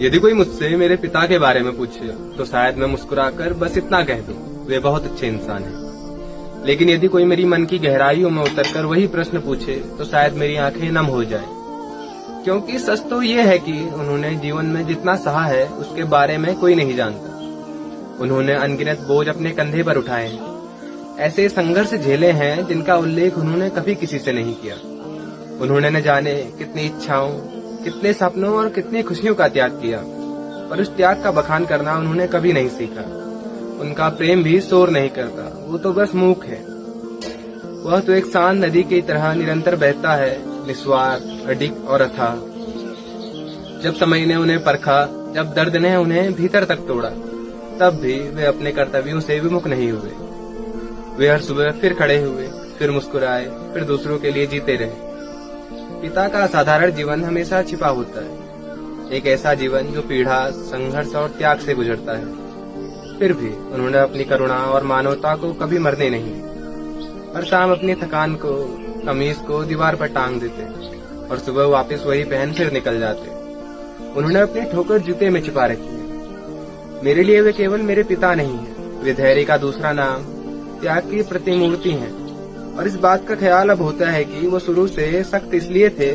यदि कोई मुझसे मेरे पिता के बारे में पूछे तो शायद मैं मुस्कुराकर बस इतना कह दूं, वे बहुत अच्छे इंसान हैं। लेकिन यदि कोई मेरी मन की गहराइयों में उतरकर वही प्रश्न पूछे तो शायद मेरी आंखें नम हो जाएं। क्योंकि सच तो ये है कि उन्होंने जीवन में जितना सहा है उसके बारे में कोई नहीं जानता। उन्होंने अनगिनत बोझ अपने कंधे पर उठाए हैं, ऐसे संघर्ष झेले हैं जिनका उल्लेख उन्होंने कभी किसी से नहीं किया। उन्होंने न जाने कितनी इच्छाओं, कितने सपनों और कितनी खुशियों का त्याग किया, पर उस त्याग का बखान करना उन्होंने कभी नहीं सीखा। उनका प्रेम भी शोर नहीं करता, वो तो बस मूक है। वह तो एक शांत नदी की तरह निरंतर बहता है, निस्वार्थ, अडिग और अथाह। जब समय ने उन्हें परखा, जब दर्द ने उन्हें भीतर तक तोड़ा, तब भी वे अपने कर्तव्यों से विमुख नहीं हुए। वे हर सुबह फिर खड़े हुए, फिर मुस्कुराए, फिर दूसरों के लिए जीते रहे। पिता का असाधारण जीवन हमेशा छिपा होता है, एक ऐसा जीवन जो पीड़ा, संघर्ष और त्याग से गुजरता है। फिर भी उन्होंने अपनी करुणा और मानवता को कभी मरने नहीं दी। हर शाम अपनी थकान को, कमीज को दीवार पर टांग देते और सुबह वापस वही पहन फिर निकल जाते। उन्होंने अपनी ठोकर जूते में छिपा रखी है। मेरे लिए वे केवल मेरे पिता नहीं है, वे धैर्य का दूसरा नाम, त्याग की प्रतिमूर्ति हैं। और इस बात का ख्याल अब होता है कि वो शुरू से सख्त इसलिए थे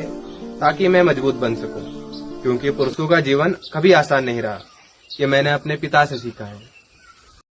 ताकि मैं मजबूत बन सकूं, क्योंकि पुरुषों का जीवन कभी आसान नहीं रहा। ये मैंने अपने पिता से सीखा है।